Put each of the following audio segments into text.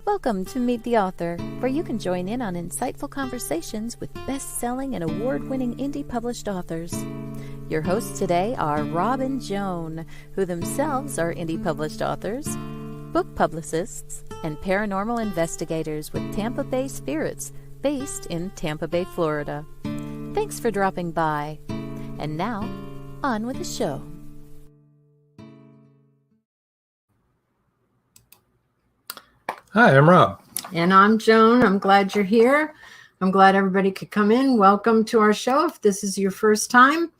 Welcome to Meet the Author, where you can join in on insightful conversations with best-selling and award-winning indie published authors. Your hosts today are Rob and Joan, who themselves are indie published authors, book publicists, and paranormal investigators with Tampa Bay Spirits, based in Tampa Bay, Florida. Thanks for dropping by. And now, on with the show. Hi, I'm Rob. And I'm Joan. I'm glad you're here. I'm glad everybody could come in. Welcome to our show. If this is your first time,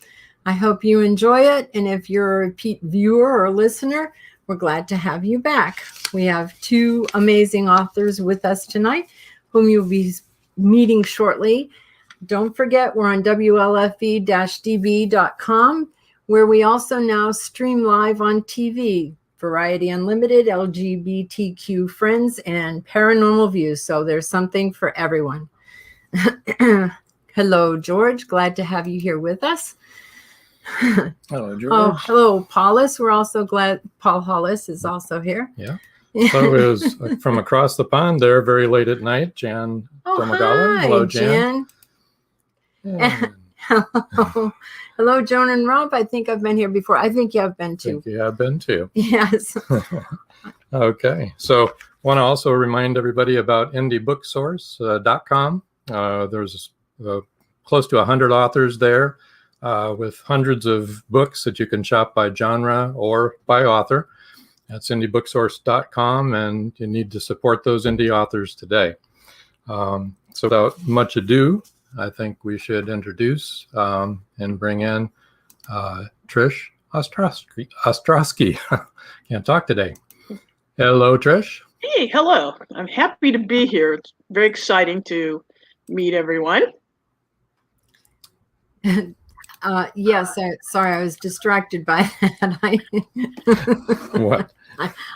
I hope you enjoy it. And if you're a repeat viewer or listener, we're glad to have you back. We have two amazing authors with us tonight, whom you'll be meeting shortly. Don't forget, we're on WLFE-DB.com, where we also now stream live on TV. Variety Unlimited, LGBTQ Friends, and Paranormal Views. So there's something for everyone. Hello, George. Glad to have you here with us. Hello, George. Oh, hello, Paulus. We're also glad Paul Hollis is also here. Yeah. So it was from across the pond there, very late at night, Jan Domagala. Hi, Hello, Jan. Hello. Hello, Joan and Rob. I think I've been here before. I think you have been too. I think you have been too. Yes. Okay. So want to also remind everybody about indiebooksource.com. There's close to 100 authors there with hundreds of books that you can shop by genre or by author. That's indiebooksource.com, and you need to support those indie authors today. So without much ado, I think we should introduce and bring in Trish OSTROSKI. Can't talk today. Hello, Trish. Hey, hello. I'm happy to be here. It's very exciting to meet everyone. Yes, sorry, I was distracted by that. What?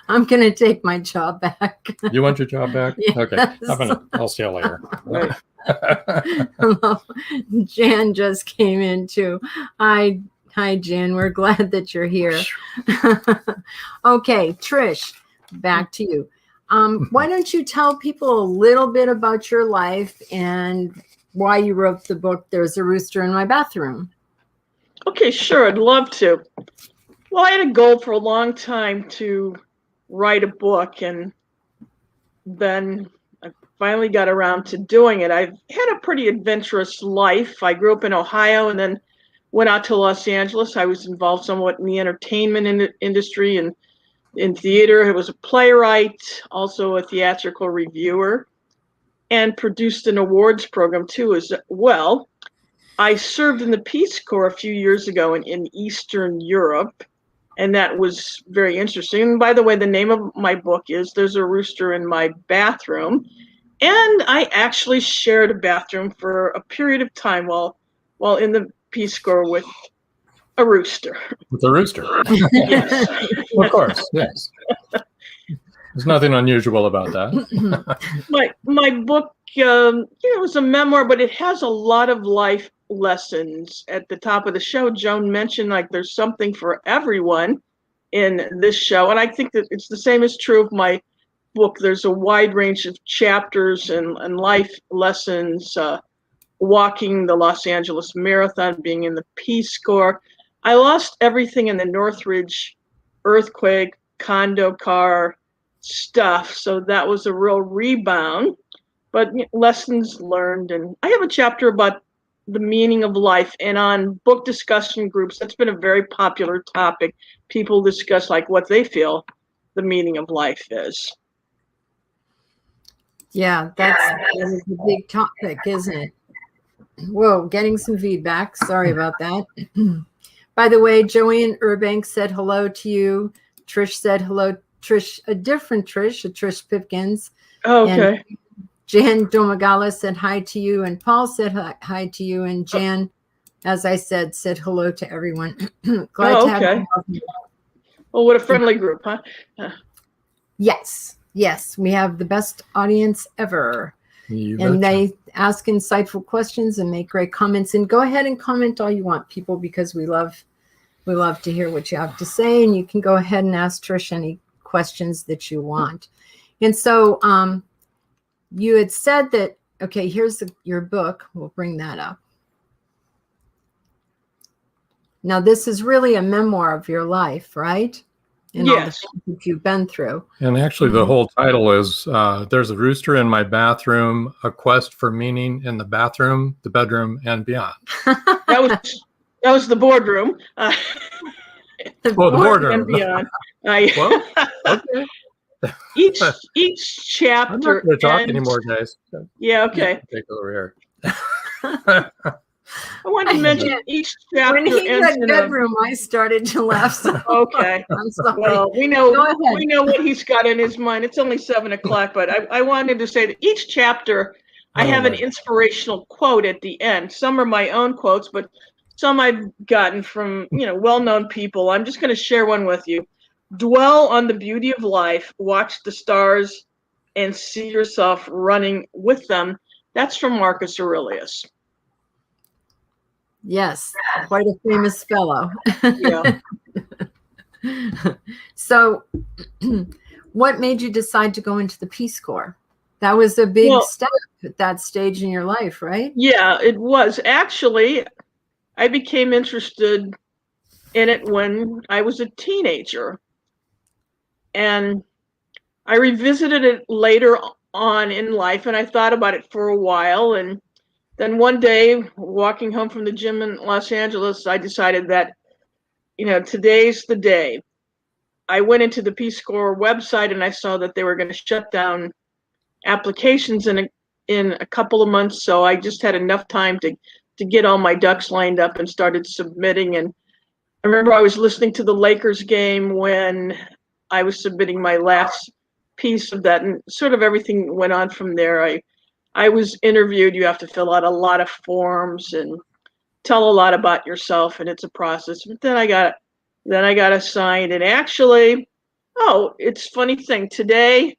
I'm going to take my job back. You want your job back? Yes. Okay. I'll see you later. Right. Hello. Jan just came in too. Hi, Jan. We're glad that you're here. Okay, Trish, back to you. Why don't you tell people a little bit about your life and why you wrote the book, There's a Rooster in My Bathroom? Okay, sure. I'd love to. Well, I had a goal for a long time to write a book, and then I finally got around to doing it. I've had a pretty adventurous life. I grew up in Ohio and then went out to Los Angeles. I was involved somewhat in the entertainment industry and in theater. I was a playwright, also a theatrical reviewer, and produced an awards program too as well. I served in the Peace Corps a few years ago in Eastern Europe, and that was very interesting. And by the way, the name of my book is There's a Rooster in My Bathroom. And I actually shared a bathroom for a period of time while in the Peace Corps with a rooster. With a rooster. Yes. Of course, yes. There's nothing unusual about that. My book, it was a memoir, but it has a lot of life lessons. At the top of the show, Joan mentioned there's something for everyone in this show, and I think that it's the same is true of my book. There's a wide range of chapters and life lessons, walking the Los Angeles Marathon, being in the Peace Corps. I lost everything in the Northridge earthquake, condo car stuff, so that was a real rebound, but lessons learned. And I have a chapter about the meaning of life, and on book discussion groups, that's been a very popular topic. People discuss what they feel the meaning of life is. Yeah, that is a big topic, isn't it? Whoa, getting some feedback. Sorry about that. By the way, Joanne Urbank said hello to you. Trish said hello. Trish, a different Trish, a Trish Pipkins. Oh, okay. And Jan Domagala said hi to you, and Paul said hi to you, and Jan, as I said hello to everyone. Glad to have you. Well, what a friendly group, huh? Yes, we have the best audience ever. And they ask insightful questions and make great comments. And go ahead and comment all you want, people, because we love to hear what you have to say. And you can go ahead and ask Trish any questions that you want. And so you had said that, okay, here's your book. We'll bring that up. Now, this is really a memoir of your life, right? And all the Yes. things that you've been through. And actually, the whole title is There's a Rooster in My Bathroom, A Quest for Meaning in the Bathroom, the Bedroom, and Beyond. That was the boardroom. The boardroom. And beyond. Well, okay. Each chapter. I'm not going to talk anymore, guys. Yeah, okay. Take over here. I wanted to mention each chapter. When he said bedroom, I started to laugh. So okay. I'm sorry. Well, we know what he's got in his mind. It's only 7 o'clock, but I wanted to say that each chapter, I have an inspirational quote at the end. Some are my own quotes, but some I've gotten from well-known people. I'm just going to share one with you. Dwell on the beauty of life. Watch the stars, and see yourself running with them. That's from Marcus Aurelius. Yes, quite a famous fellow. Yeah. So what made you decide to go into the Peace Corps? That was a big step at that stage in your life, right? Yeah, it was. Actually, I became interested in it when I was a teenager. And I revisited it later on in life, and I thought about it for a while. And then one day, walking home from the gym in Los Angeles, I decided that, today's the day. I went into the Peace Corps website and I saw that they were going to shut down applications in a couple of months. So I just had enough time to get all my ducks lined up and started submitting. And I remember I was listening to the Lakers game when I was submitting my last piece of that, and sort of everything went on from there. I was interviewed. You have to fill out a lot of forms and tell a lot about yourself, and it's a process. But then I got assigned, and actually, it's a funny thing. Today,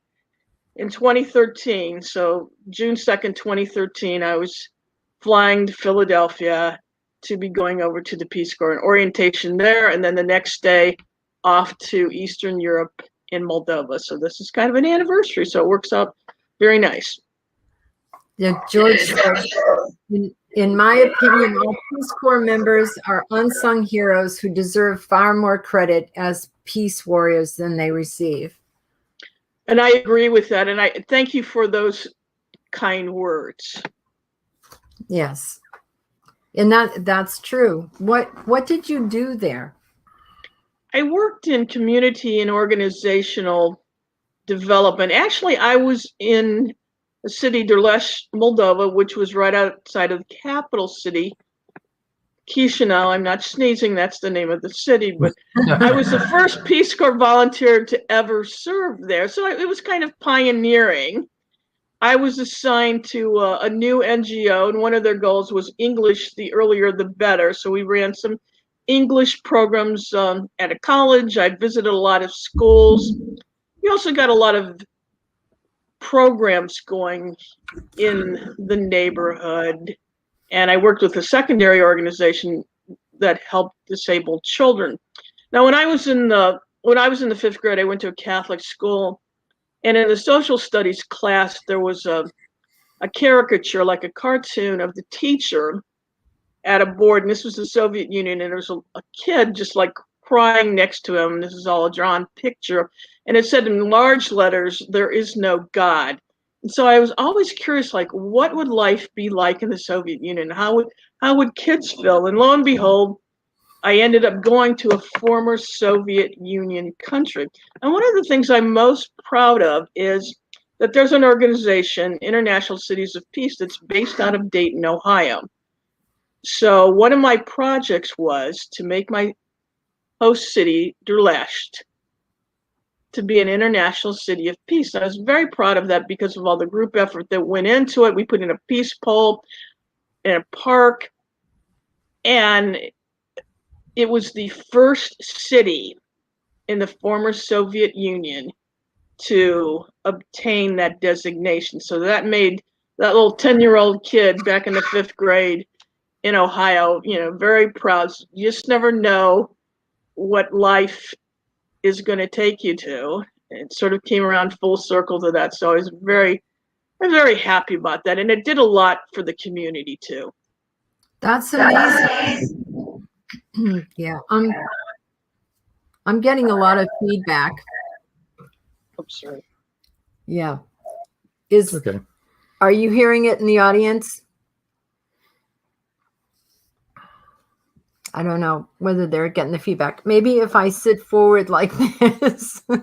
in 2013, so June 2nd, 2013, I was flying to Philadelphia to be going over to the Peace Corps, an orientation there, and then the next day off to Eastern Europe in Moldova. So this is kind of an anniversary, so it works out very nice. Yeah, George says, in my opinion, all Peace Corps members are unsung heroes who deserve far more credit as peace warriors than they receive. And I agree with that. And I thank you for those kind words. Yes. And that's true. What did you do there? I worked in community and organizational development. Actually, I was in the city Derlesh, Moldova, which was right outside of the capital city, Chisinau. I'm not sneezing, that's the name of the city, but I was the first Peace Corps volunteer to ever serve there. So it was kind of pioneering. I was assigned to a new NGO, and one of their goals was English, the earlier the better. So we ran some English programs at a college. I visited a lot of schools. We also got a lot of programs going in the neighborhood. And I worked with a secondary organization that helped disabled children. Now, when I was in the 5th grade, I went to a Catholic school, and in the social studies class, there was a caricature, like a cartoon of the teacher at a board, and this was the Soviet Union, and there was a kid just like crying next to him. This is all a drawn picture, and it said in large letters, "There is no God." And so I was always curious, like, what would life be like in the Soviet Union? How would kids feel? And lo and behold, I ended up going to a former Soviet Union country. And one of the things I'm most proud of is that there's an organization, International Cities of Peace, that's based out of Dayton, Ohio. So one of my projects was to make my host city, Derlesh, to be an international city of peace. And I was very proud of that because of all the group effort that went into it. We put in a peace pole in a park, and it was the first city in the former Soviet Union to obtain that designation. So that made that little 10-year-old kid back in the 5th grade in Ohio, very proud. You just never know what life is going to take you to. it sort of came around full circle to that. So I'm very happy about that. And it did a lot for the community too. That's amazing. Yeah, I'm getting a lot of feedback. Oops, sorry. Yeah. Okay. Are you hearing it in the audience? I don't know whether they're getting the feedback. Maybe if I sit forward like this. Yeah,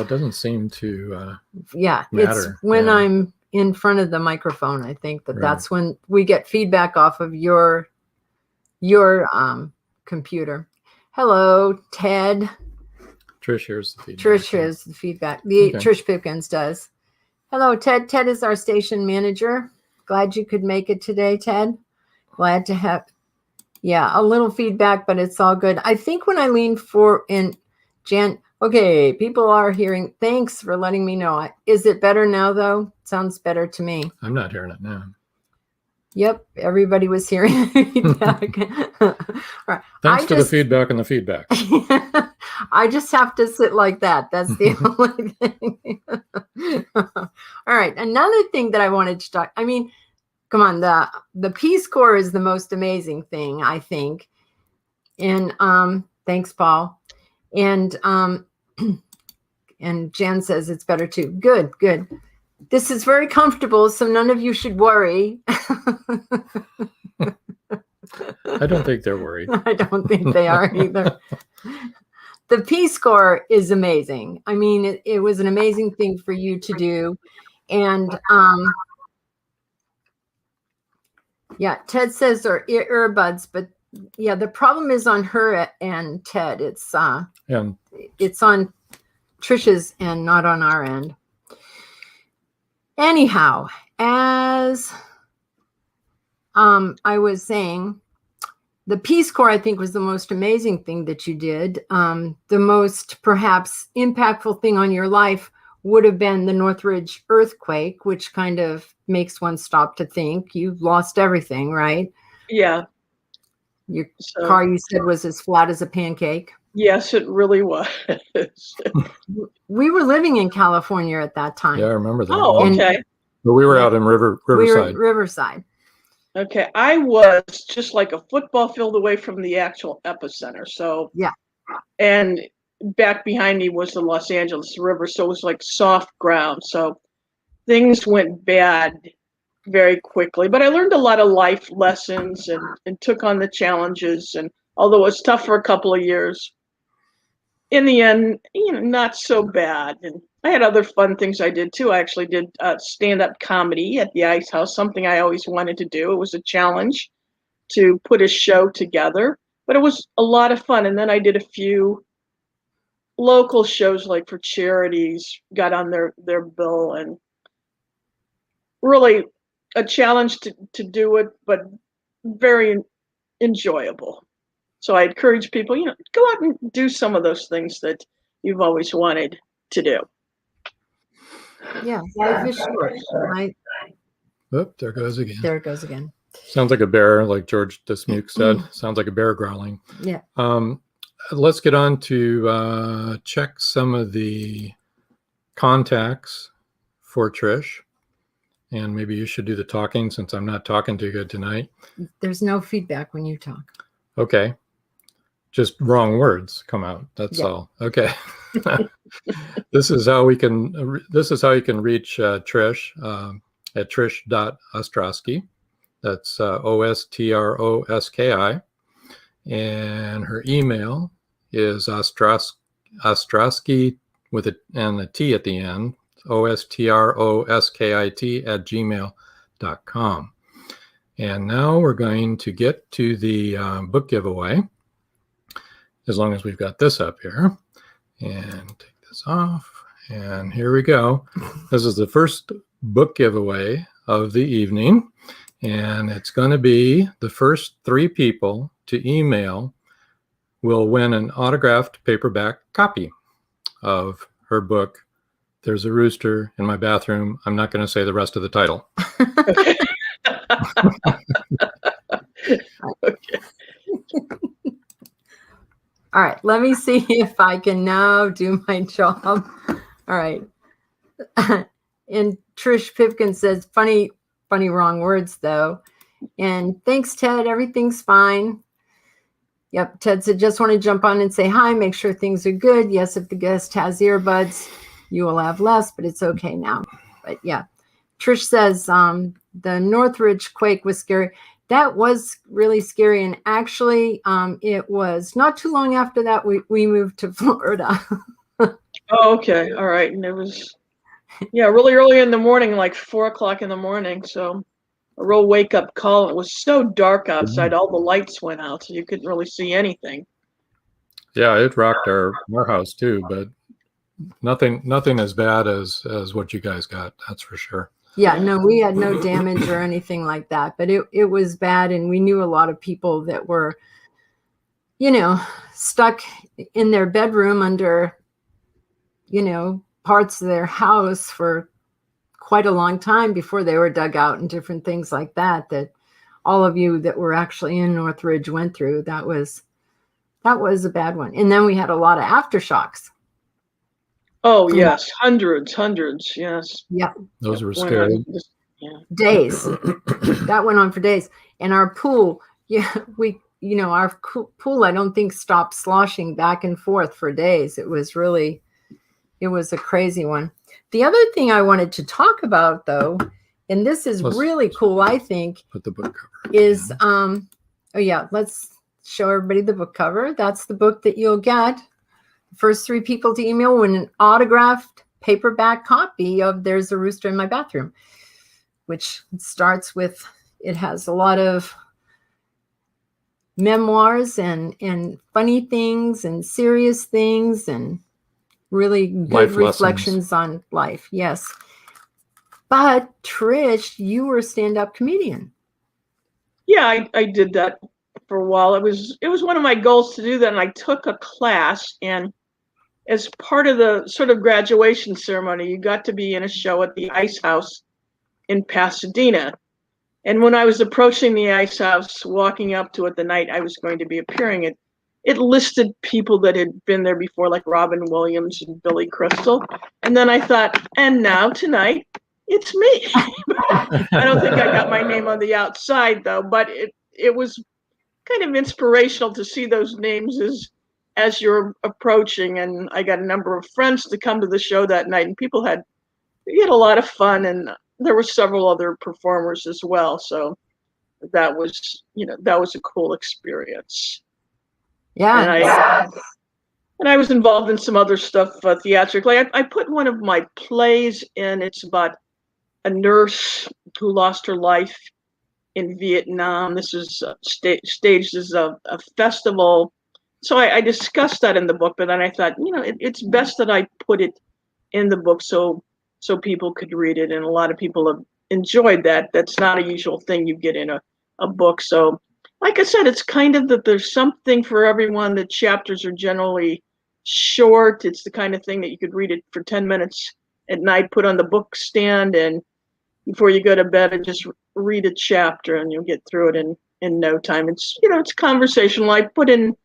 it doesn't seem to matter. It's when I'm in front of the microphone. I think that's when we get feedback off of your computer. Hello, Ted. Trish hears the feedback. Trish hears the feedback. Trish Pipkins does. Hello, Ted. Ted is our station manager. Glad you could make it today, Ted. Glad to have, a little feedback, but it's all good. I think when I lean for in Jan, okay, people are hearing. Thanks for letting me know. Is it better now, though? Sounds better to me. I'm not hearing it now. Yep, everybody was hearing feedback. All right. Thanks for the feedback and the feedback. I just have to sit like that. That's the only thing. All right. Another thing that I wanted to talk. I mean, come on. The Peace Corps is the most amazing thing, I think. And thanks, Paul. And Jan says it's better too. Good. This is very comfortable, so none of you should worry. I don't think they're worried. I don't think they are either. The Peace Corps is amazing. I mean, it was an amazing thing for you to do. And Ted says they're earbuds, but the problem is on her end, Ted. It's on Trish's end, not on our end. Anyhow, as I was saying, the Peace Corps, I think, was the most amazing thing that you did. The most perhaps impactful thing on your life would have been the Northridge earthquake, which kind of makes one stop to think. You've lost everything, right? Yeah. Your car, you said, was as flat as a pancake. Yes, it really was. We were living in California at that time. Yeah, I remember that. Oh, okay. But we were out in Riverside. We were at Riverside. Okay, I was just like a football field away from the actual epicenter. So and back behind me was the Los Angeles River, so it was like soft ground. So things went bad very quickly. But I learned a lot of life lessons and took on the challenges. And although it was tough for a couple of years, in the end, not so bad. And I had other fun things I did too. I actually did stand-up comedy at the Ice House, something I always wanted to do. It was a challenge to put a show together, but it was a lot of fun. And then I did a few local shows, like for charities, got on their bill, and really a challenge to do it, but very enjoyable. So I encourage people, go out and do some of those things that you've always wanted to do. Yeah, life is short. Right? Oh, there it goes again. There it goes again. Sounds like a bear, like George Dismuke said. Sounds like a bear growling. Yeah. Let's get on to check some of the contacts for Trish. And maybe you should do the talking, since I'm not talking too good tonight. There's no feedback when you talk. Okay. Just wrong words come out. That's all. Okay. This is how you can reach Trish at trish.ostroski. That's OSTROSKI. And her email is Ostroski with a T at the end. OSTROSKIT@gmail.com. And now we're going to get to the book giveaway, as long as we've got this up here. And take this off. And here we go. This is the first book giveaway of the evening. And it's going to be the first 3 people to email will win an autographed paperback copy of her book, There's a Rooster in My Bathroom. I'm not going to say the rest of the title. Okay. All right, let me see if I can now do my job. All right. And Trish Pipkin says, funny, wrong words, though. And thanks, Ted. Everything's fine. Yep, Ted said, just want to jump on and say hi, make sure things are good. Yes, if the guest has earbuds, you will have less, but it's okay now. But yeah, Trish says, the Northridge quake was scary. That was really scary. And actually, it was not too long after that, we moved to Florida. Oh, okay. All right. And it was, yeah, really early in the morning, like 4 o'clock in the morning. So a real wake up call. It was so dark outside. All the lights went out, so you couldn't really see anything. Yeah, it rocked our house too, but nothing as bad as what you guys got. That's for sure. Yeah, no, we had no damage or anything like that, but it was bad. And we knew a lot of people that were, stuck in their bedroom under, parts of their house for quite a long time before they were dug out and different things like that all of you that were actually in Northridge went through. That was a bad one. And then we had a lot of aftershocks. Oh, yes. Hundreds. Yes. Yeah. Those were scary. Days. That went on for days. And our pool, our pool, I don't think stopped sloshing back and forth for days. It was a crazy one. The other thing I wanted to talk about, though, and this is really cool, I think, put the book cover is, let's show everybody the book cover. That's the book that you'll get. The first 3 people to email win an autographed paperback copy of There's a Rooster in My Bathroom, which starts with, it has a lot of memoirs and funny things and serious things and really good life reflections on life. Yes. But Trish, you were a stand-up comedian. Yeah, I did that for a while. It was one of my goals to do that. And I took a class, and as part of the sort of graduation ceremony, you got to be in a show at the Ice House in Pasadena. And when I was approaching the Ice House, walking up to it the night I was going to be appearing, it listed people that had been there before, like Robin Williams and Billy Crystal. And then I thought, and now tonight, it's me. I don't think I got my name on the outside, though, but it was kind of inspirational to see those names as you're approaching. And I got a number of friends to come to the show that night, and we had a lot of fun, and there were several other performers as well. So that was a cool experience. Yeah. And I was involved in some other stuff theatrically. I put one of my plays in. It's about a nurse who lost her life in Vietnam. This was staged as a festival. So I discussed that in the book, but then I thought, it's best that I put it in the book so people could read it. And a lot of people have enjoyed that. That's not a usual thing you get in a book. So like I said, it's kind of that there's something for everyone. The chapters are generally short. It's the kind of thing that you could read it for 10 minutes at night, put on the book stand, and before you go to bed, and just read a chapter, and you'll get through it in no time. It's it's conversational. I put in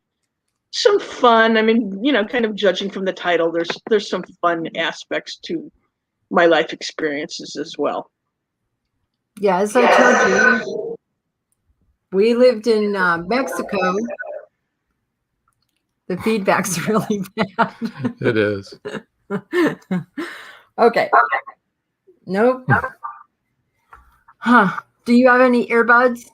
some fun. I mean, kind of judging from the title, there's some fun aspects to my life experiences as well. Yeah, as I told you, we lived in Mexico. The feedback's really bad. It is. Okay. Nope. Huh. Do you have any earbuds?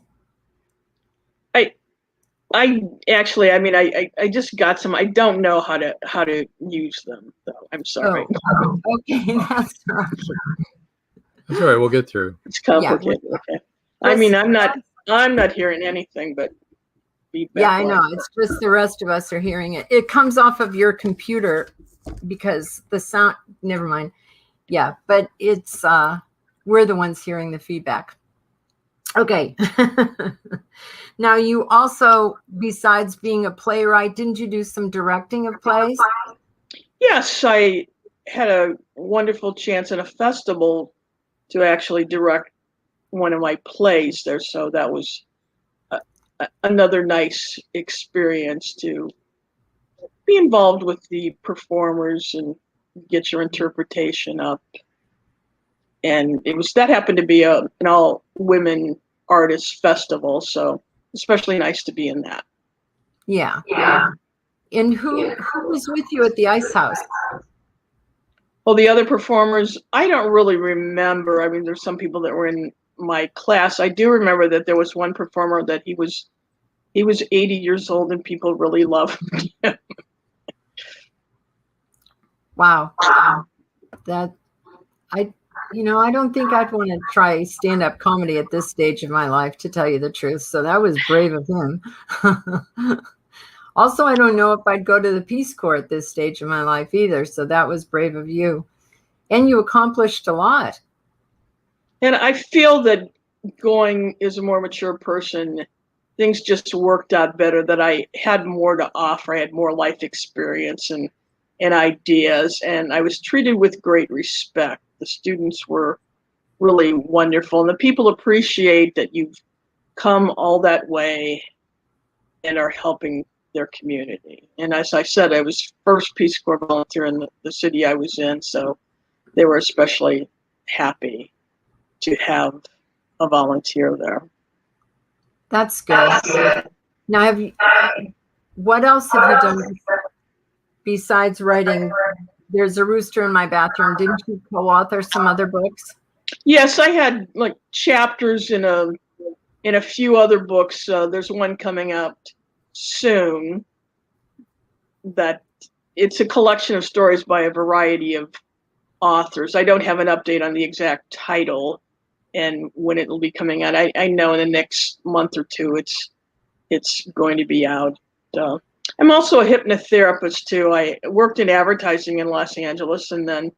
I actually, I just got some. I don't know how to use them, though. I'm sorry. Oh, okay, that's right. That's all right. We'll get through. It's complicated. Okay. I'm not hearing anything but feedback. Yeah, I know. It's just the rest of us are hearing it. It comes off of your computer because the sound. Never mind. Yeah, but it's we're the ones hearing the feedback. Okay. Now, you also, besides being a playwright, didn't you do some directing of plays? Yes, I had a wonderful chance at a festival to actually direct one of my plays there. So that was another nice experience to be involved with the performers and get your interpretation up. And that happened to be an all women artists festival, so especially nice to be in that. Yeah. And who was with you at the Ice House? Well, the other performers, I don't really remember. I mean, there's some people that were in my class. I do remember that there was one performer that he was 80 years old and people really loved him. Wow. That I don't think I'd want to try stand-up comedy at this stage of my life, to tell you the truth. So that was brave of him. Also, I don't know if I'd go to the Peace Corps at this stage of my life either. So that was brave of you. And you accomplished a lot. And I feel that going as a more mature person, things just worked out better, that I had more to offer. I had more life experience and ideas, and I was treated with great respect. The students were really wonderful, and the people appreciate that you've come all that way and are helping their community. And as I said, I was first Peace Corps volunteer in the city I was in, so they were especially happy to have a volunteer there. That's good. Now, what else have you done besides writing There's a Rooster in My Bathroom? Didn't you co-author some other books? Yes, I had like chapters in a few other books. There's one coming out soon that it's a collection of stories by a variety of authors. I don't have an update on the exact title and when it will be coming out. I know in the next month or two it's going to be out. I'm also a hypnotherapist too. I worked in advertising in Los Angeles, and then,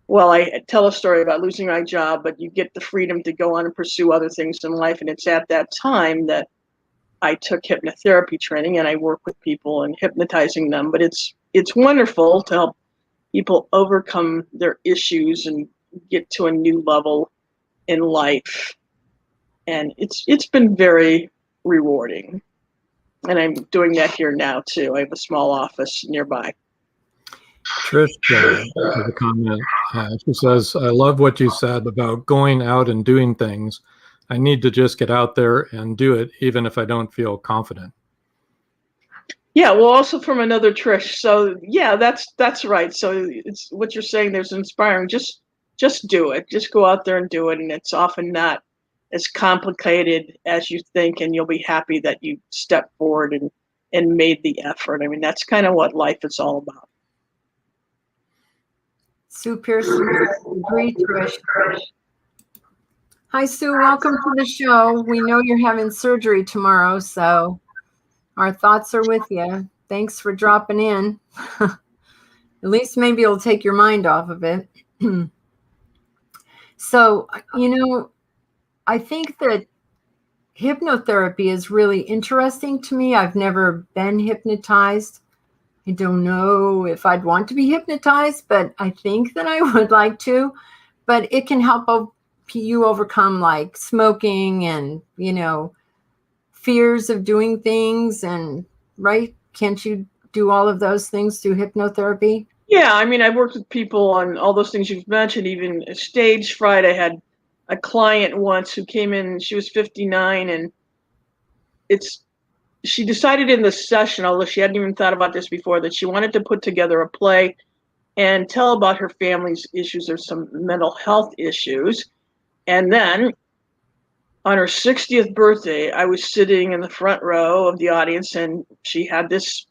well, I tell a story about losing my job, but you get the freedom to go on and pursue other things in life. And it's at that time that I took hypnotherapy training, and I work with people and hypnotizing them. But it's wonderful to help people overcome their issues and get to a new level in life. And it's been very rewarding. And I'm doing that here now too. I have a small office nearby. Trish has a comment. She says, I love what you said about going out and doing things. I need to just get out there and do it, even if I don't feel confident. Yeah, well, also from another Trish. So yeah, that's right. So it's what you're saying. There's inspiring. Just do it. Just go out there and do it. And it's often not as complicated as you think, and you'll be happy that you stepped forward and made the effort. I mean, that's kind of what life is all about. Sue Pearson, agree, Trish. Hi, Sue. Welcome to the show. We know you're having surgery tomorrow, so our thoughts are with you. Thanks for dropping in. At least maybe it'll take your mind off of it. So, I think that hypnotherapy is really interesting to me. I've never been hypnotized. I don't know if I'd want to be hypnotized, but I think that I would like to. But it can help you overcome like smoking and, fears of doing things. And right? Can't you do all of those things through hypnotherapy? Yeah, I mean, I've worked with people on all those things you've mentioned, even stage fright. I had a client once who came in, she was 59, and she decided in the session, although she hadn't even thought about this before, that she wanted to put together a play and tell about her family's issues or some mental health issues. And then on her 60th birthday, I was sitting in the front row of the audience, and she had this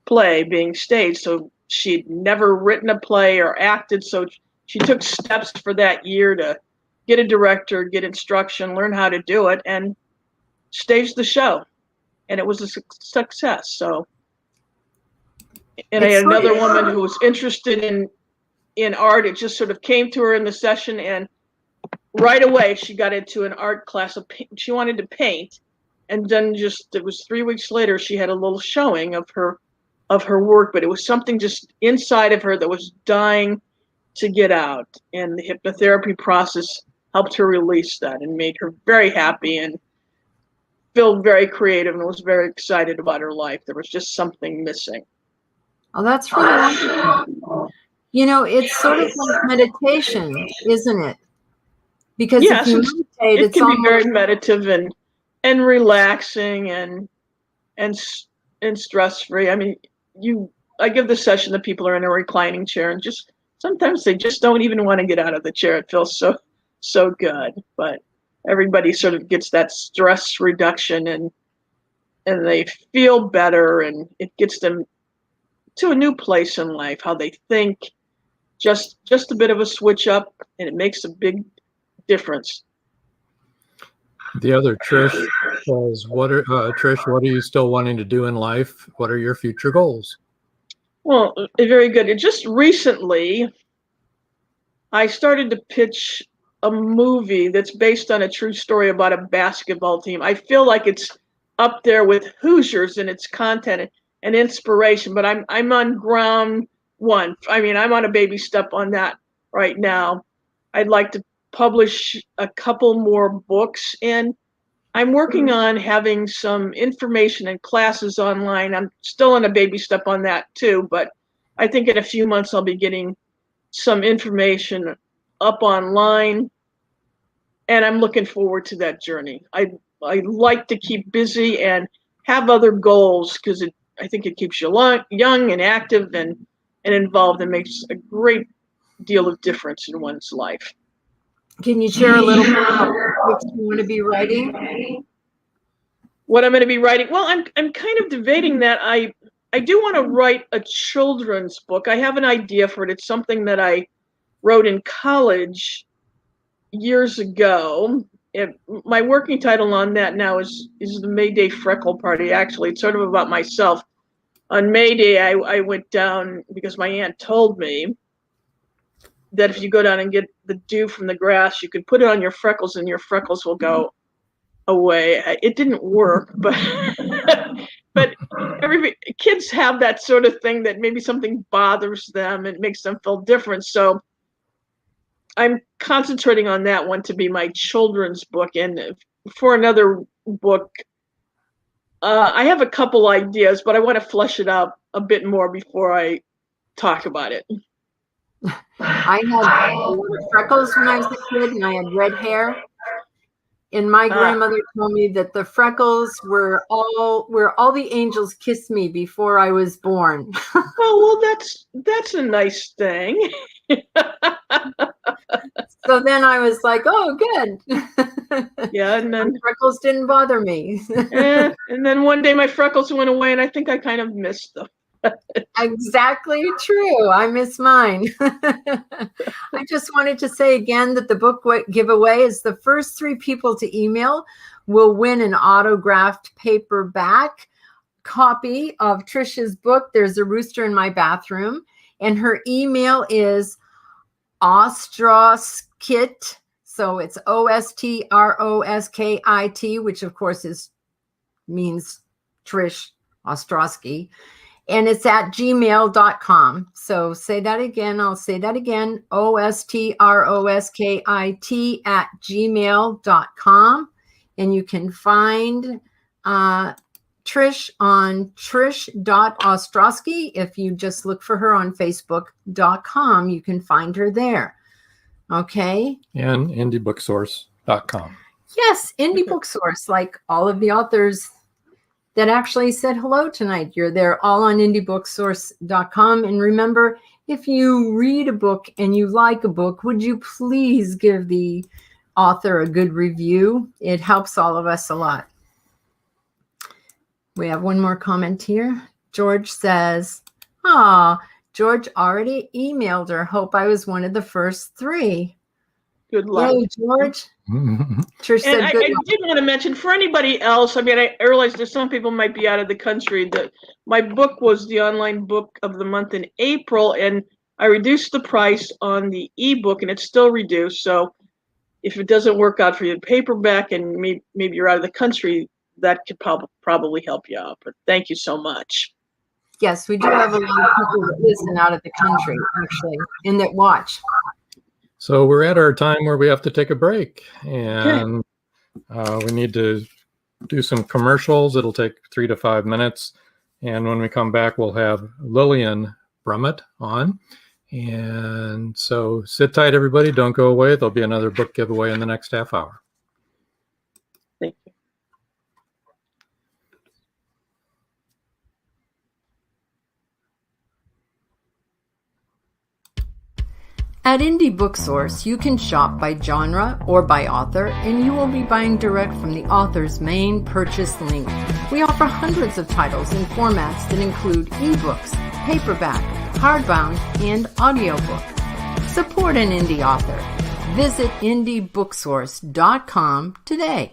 play being staged. So she'd never written a play or acted. So she took steps for that year to get a director, get instruction, learn how to do it, and stage the show. And it was a success. So, and I had another woman who was interested in art. It just sort of came to her in the session, and right away she got into an art class. She wanted to paint, and then it was 3 weeks later, she had a little showing of her work, but it was something just inside of her that was dying to get out. And the hypnotherapy process helped her release that and made her very happy and feel very creative and was very excited about her life. There was just something missing. Oh, that's really wonderful. You know, it's sort of like meditation, isn't it? Because Yes, if you meditate, it it's can be almost very meditative and relaxing and stress free. I mean, I give the session that people are in a reclining chair, and just sometimes they just don't even want to get out of the chair. It feels so good, but everybody sort of gets that stress reduction and they feel better, and it gets them to a new place in life, how they think. Just a bit of a switch up, and it makes a big difference. The other Trish says, Trish, what are you still wanting to do in life? What are your future goals? Well, very good. Just recently, I started to pitch a movie that's based on a true story about a basketball team. I feel like it's up there with Hoosiers in its content and inspiration, but I'm on ground one. I mean, I'm on a baby step on that right now. I'd like to publish a couple more books, and I'm working on having some information and classes online. I'm still on a baby step on that too, but I think in a few months I'll be getting some information up online, and I'm looking forward to that journey. I like to keep busy and have other goals, because I think it keeps you young and active and involved, and makes a great deal of difference in one's life. Can you share a little bit about what you want to be writing? What I'm going to be writing? Well, I'm kind of debating that. I do want to write a children's book. I have an idea for it. It's something that I wrote in college years ago. My working title on that now is the May Day Freckle Party. Actually, it's sort of about myself. On May Day, I went down because my aunt told me that if you go down and get the dew from the grass, you can put it on your freckles and your freckles will go away. It didn't work, but kids have that sort of thing, that maybe something bothers them and makes them feel different. So I'm concentrating on that one to be my children's book. And for another book, I have a couple ideas, but I want to flesh it out a bit more before I talk about it. I had a lot of freckles when I was a kid, and I had red hair. And my grandmother told me that the freckles were where all the angels kissed me before I was born. Oh, well, that's a nice thing. So then I was like, oh, good. Yeah, and then my freckles didn't bother me. And then one day my freckles went away, and I think I kind of missed them. Exactly true. I miss mine. I just wanted to say again that the book giveaway is the first 3 people to email will win an autographed paperback copy of Trish's book, There's a Rooster in My Bathroom. And her email is OSTROSKIT. So it's OSTROSKIT, which of course means Trish Ostrowski. And it's at gmail.com. So say that again. I'll say that again. OSTROSKIT at gmail.com. And you can find Trish on trish.ostrowski. If you just look for her on facebook.com, you can find her there. Okay. And indiebooksource.com. Yes, Indie Book Source, like all of the authors that actually said hello tonight. They're all on indiebooksource.com. And remember, if you read a book and you like a book, would you please give the author a good review? It helps all of us a lot. We have one more comment here. George says, George already emailed her. Hope I was one of the first 3. Good luck. Yay, George. Trish said, I did want to mention, for anybody else, I mean, I realize that some people might be out of the country, that my book was the online book of the month in April, and I reduced the price on the ebook, and it's still reduced. So if it doesn't work out for you, paperback, and maybe you're out of the country, that could probably help you out. But thank you so much. Yes, we do have a lot of people that listen out of the country, actually, and that watch. So we're at our time where we have to take a break, and we need to do some commercials. It'll take 3 to 5 minutes. And when we come back, we'll have Lillian Brummet on. And so sit tight, everybody. Don't go away. There'll be another book giveaway in the next half hour. Thank you. At Indie Booksource, you can shop by genre or by author, and you will be buying direct from the author's main purchase link. We offer hundreds of titles in formats that include ebooks, paperback, hardbound, and audiobook. Support an indie author. Visit indiebooksource.com today.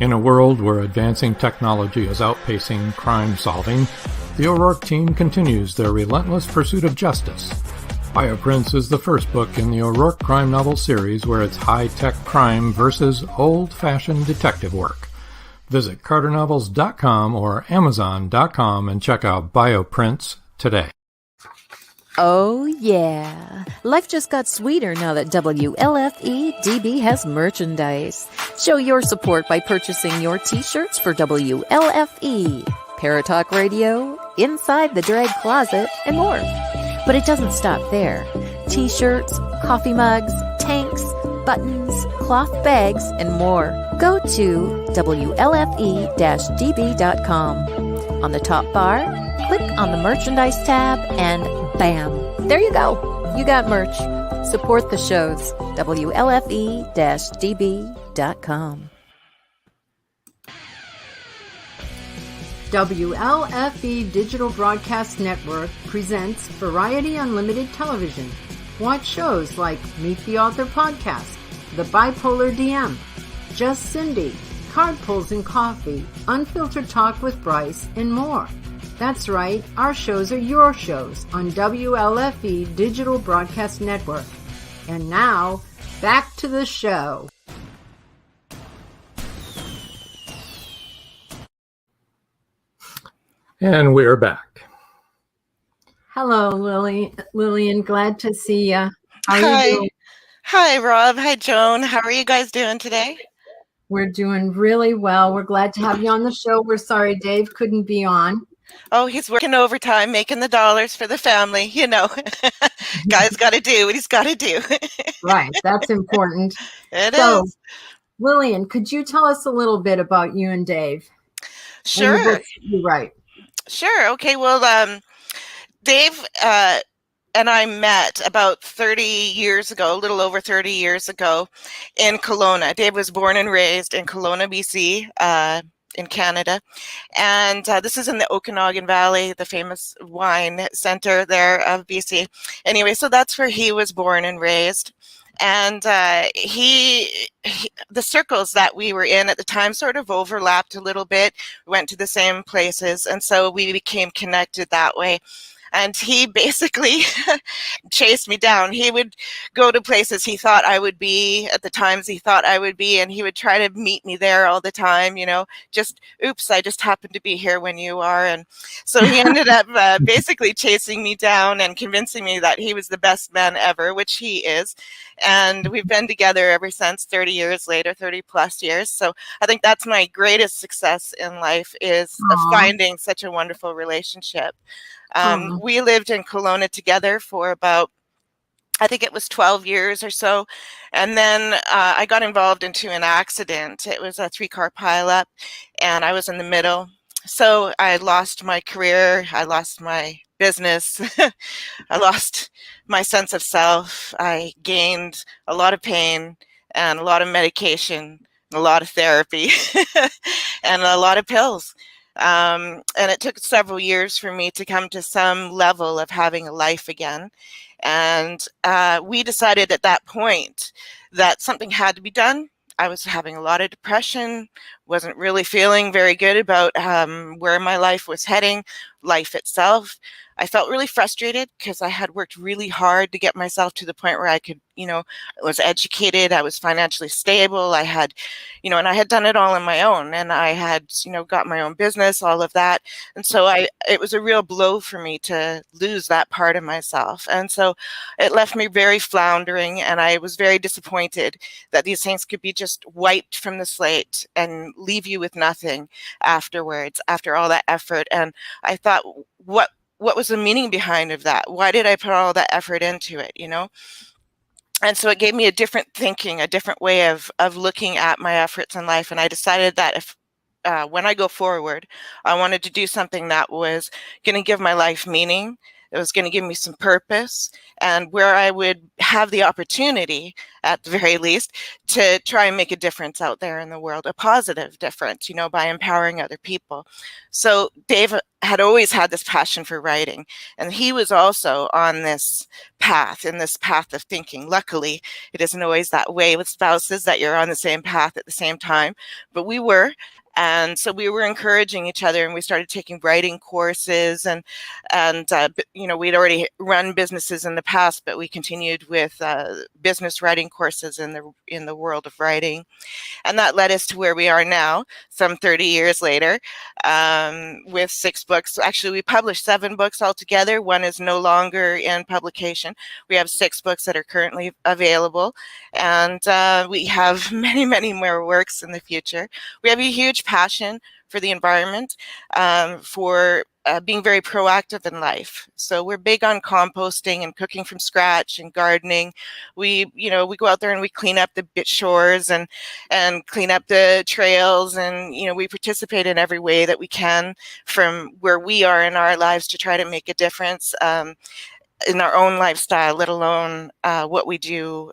In a world where advancing technology is outpacing crime solving, the O'Rourke team continues their relentless pursuit of justice. Bioprints is the first book in the O'Rourke crime novel series where it's high-tech crime versus old-fashioned detective work. Visit carternovels.com or amazon.com and check out Bioprints today. Oh, yeah. Life just got sweeter now that WLFE-DB has merchandise. Show your support by purchasing your t-shirts for WLFE, Paratalk Radio, Inside the Drag Closet, and more. But it doesn't stop there. T-shirts, coffee mugs, tanks, buttons, cloth bags, and more. Go to WLFE-DB.com. On the top bar, click on the merchandise tab and bam, there you go. You got merch. Support the shows. WLFE-DB.com. WLFE Digital Broadcast Network presents Variety Unlimited Television. Watch shows like Meet the Author Podcast, The Bipolar DM, Just Cindy, Card Pulls and Coffee, Unfiltered Talk with Bryce, and more. That's right, our shows are your shows on WLFE Digital Broadcast Network. And now, back to the show. And we're back. Hello, Lillian. Glad to see you. How are Hi. you doing? Hi, Rob. Hi, Joan. How are you guys doing today? We're doing really well. We're glad to have you on the show. We're sorry Dave couldn't be on. Oh, he's working overtime, making the dollars for the family. You know, guy's got to do what he's got to do. Right. That's important. It So, is. Lillian, could you tell us a little bit about you and Dave? And the Sure. books that you write. Sure. Okay. Well, Dave and I met about 30 years ago, a little over 30 years ago in Kelowna. Dave was born and raised in Kelowna, BC, in Canada. And this is in the Okanagan Valley, the famous wine center there of BC. Anyway, so that's where he was born and raised. And the circles that we were in at the time sort of overlapped a little bit. We went to the same places, and so we became connected that way. And he basically chased me down. He would go to places he thought I would be at the times he thought I would be, and he would try to meet me there all the time, you know, just, oops, I just happened to be here when you are. And so he ended up basically chasing me down and convincing me that he was the best man ever, which he is. And we've been together ever since, 30 years later, 30 plus years. So I think that's my greatest success in life is finding such a wonderful relationship. We lived in Kelowna together for about, I think it was 12 years or so. And then I got involved into an accident. It was a 3-car pileup, and I was in the middle. So I lost my career. I lost my business. I lost my sense of self. I gained a lot of pain and a lot of medication, a lot of therapy, and a lot of pills. And it took several years for me to come to some level of having a life again. And we decided at that point that something had to be done. I was having a lot of depression, wasn't really feeling very good about where my life was heading, life itself. I felt really frustrated because I had worked really hard to get myself to the point where I could, you know, I was educated, I was financially stable, I had, you know, and I had done it all on my own, and I had, you know, got my own business, all of that. And so it was a real blow for me to lose that part of myself. And so it left me very floundering, and I was very disappointed that these things could be just wiped from the slate and leave you with nothing afterwards, after all that effort. And I thought, what was the meaning behind of that? Why did I put all that effort into it, you know? And so it gave me a different thinking, a different way of looking at my efforts in life. And I decided that if when I go forward, I wanted to do something that was going to give my life meaning. It was going to give me some purpose, and where I would have the opportunity, at the very least, to try and make a difference out there in the world, a positive difference, you know, by empowering other people. So Dave had always had this passion for writing, and he was also on this path, in this path of thinking. Luckily, it isn't always that way with spouses, that you're on the same path at the same time, but we were. And so we were encouraging each other, and we started taking writing courses, and you know, we'd already run businesses in the past, but we continued with business writing courses in the world of writing. And that led us to where we are now, some 30 years later, with 6 books. Actually, we published 7 books altogether. One is no longer in publication. We have 6 books that are currently available, and we have many, many more works in the future. We have a huge passion for the environment, for being very proactive in life. So we're big on composting and cooking from scratch and gardening. We go out there and we clean up the shores and clean up the trails, and we participate in every way that we can from where we are in our lives to try to make a difference in our own lifestyle, let alone what we do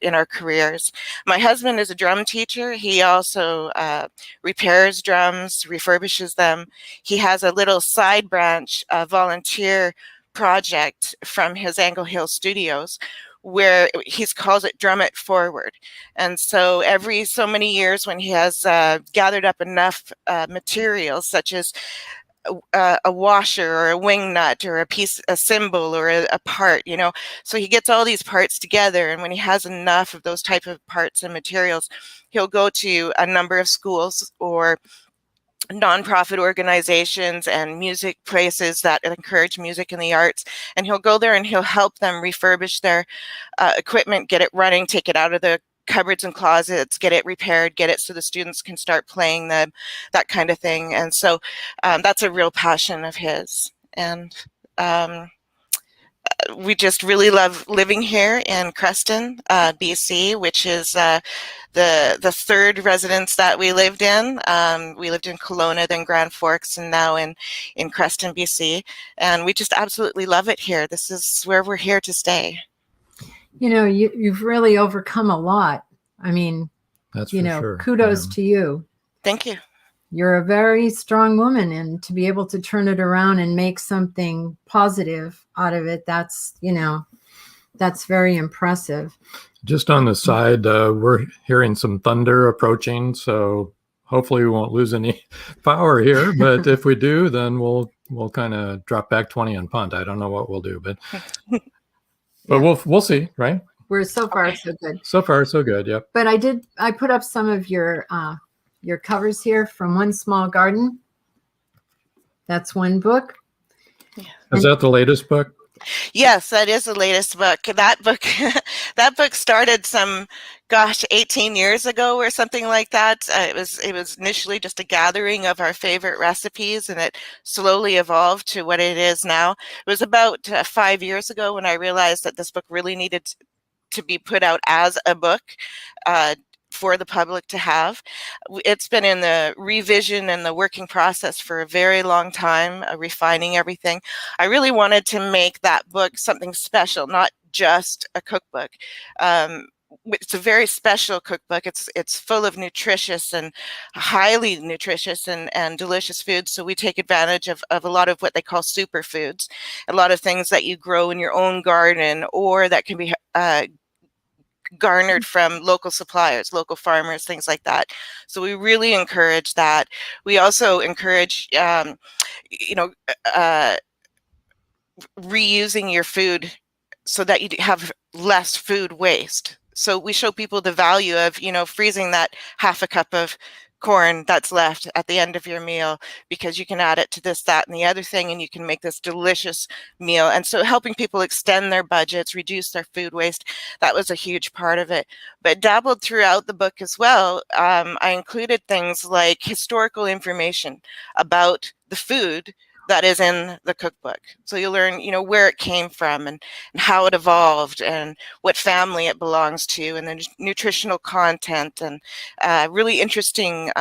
in our careers. My husband is a drum teacher. He also repairs drums, refurbishes them. He has a little side branch volunteer project from his Angle Hill studios, where he calls it Drum It Forward. And so every so many years, when he has gathered up enough materials, such as a washer or a wing nut or a cymbal or a part, so he gets all these parts together, and when he has enough of those type of parts and materials, he'll go to a number of schools or nonprofit organizations and music places that encourage music and the arts, and he'll go there and he'll help them refurbish their equipment, get it running, take it out of the cupboards and closets, get it repaired, get it so the students can start playing them, that kind of thing. And so that's a real passion of his. And we just really love living here in Creston, BC, which is the third residence that we lived in. We lived in Kelowna, then Grand Forks, and now in Creston, BC. And we just absolutely love it here. This is where we're here to stay. You've really overcome a lot. I mean, that's for sure. Kudos to you. Thank you. You're a very strong woman, and to be able to turn it around and make something positive out of it, that's very impressive. Just on the side, we're hearing some thunder approaching, so hopefully we won't lose any power here. But if we do, then we'll kind of drop back 20 and punt. I don't know what we'll do, but we'll see, right? We're so far so good. So far so good. Yep. But I put up some of your covers here from One Small Garden. That's one book. Yeah. Is that the latest book? Yes, that is the latest book. That book started 18 years ago or something like that. It was initially just a gathering of our favorite recipes, and it slowly evolved to what it is now. It was about 5 years ago when I realized that this book really needed to be put out as a book for the public to have. It's been in the revision and the working process for a very long time, refining everything. I really wanted to make that book something special, not just a cookbook. It's a very special cookbook. It's full of nutritious and highly nutritious and delicious foods. So we take advantage of a lot of what they call superfoods, a lot of things that you grow in your own garden or that can be garnered from local suppliers, local farmers, things like that. So we really encourage that. We also encourage, reusing your food so that you have less food waste. So we show people the value of, freezing that half a cup of corn that's left at the end of your meal, because you can add it to this, that, and the other thing, and you can make this delicious meal. And so helping people extend their budgets, reduce their food waste, that was a huge part of it. But dabbled throughout the book as well. I included things like historical information about the food that is in the cookbook. So you learn, where it came from and how it evolved and what family it belongs to, and the nutritional content, and really interesting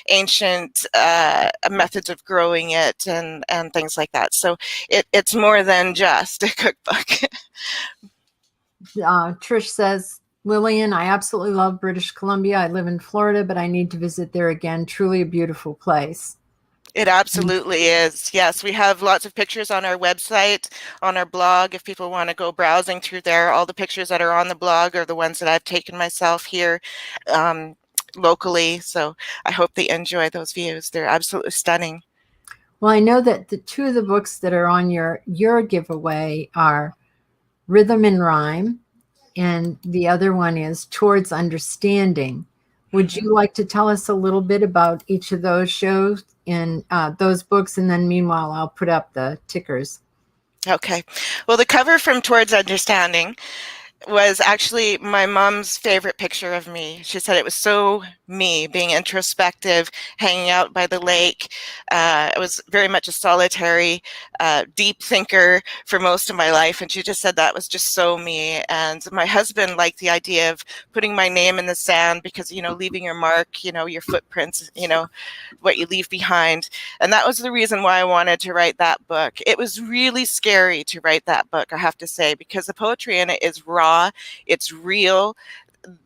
ancient methods of growing it, and things like that. So it's more than just a cookbook. Trish says, Lillian, I absolutely love British Columbia. I live in Florida, but I need to visit there again. Truly a beautiful place. It absolutely is. Yes, we have lots of pictures on our website, on our blog. If people want to go browsing through there, all the pictures that are on the blog are the ones that I've taken myself here locally. So I hope they enjoy those views. They're absolutely stunning. Well, I know that the two of the books that are on your giveaway are Rhythm and Rhyme, and the other one is Towards Understanding. Would you like to tell us a little bit about each of those shows and those books? And then meanwhile, I'll put up the tickers. Okay. Well, the cover from Towards Understanding was actually my mom's favorite picture of me. She said it was so me, being introspective, hanging out by the lake. I was very much a solitary, deep thinker for most of my life, and she just said that was just so me. And my husband liked the idea of putting my name in the sand because, leaving your mark, your footprints, what you leave behind. And that was the reason why I wanted to write that book. It was really scary to write that book, I have to say, because the poetry in it is raw, it's real,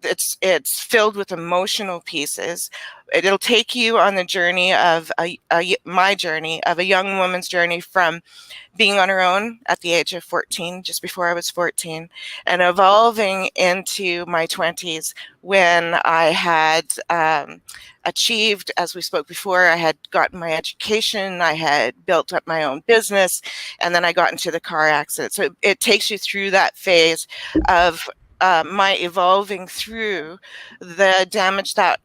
it's filled with emotional pieces. It'll take you on the journey of my journey, of a young woman's journey from being on her own at the age of 14, just before I was 14, and evolving into my 20s when I had achieved, as we spoke before, I had gotten my education, I had built up my own business, and then I got into the car accident. So it takes you through that phase of my evolving through the damage that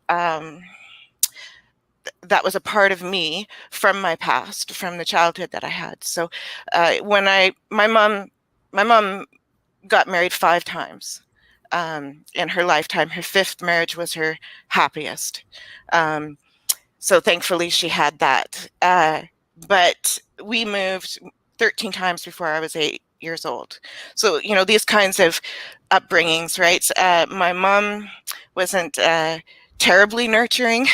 that was a part of me from my past, from the childhood that I had. So when my mom got married 5 times in her lifetime. Her 5th marriage was her happiest. So thankfully she had that. But we moved 13 times before I was 8 years old. So, these kinds of upbringings, right? My mom wasn't terribly nurturing,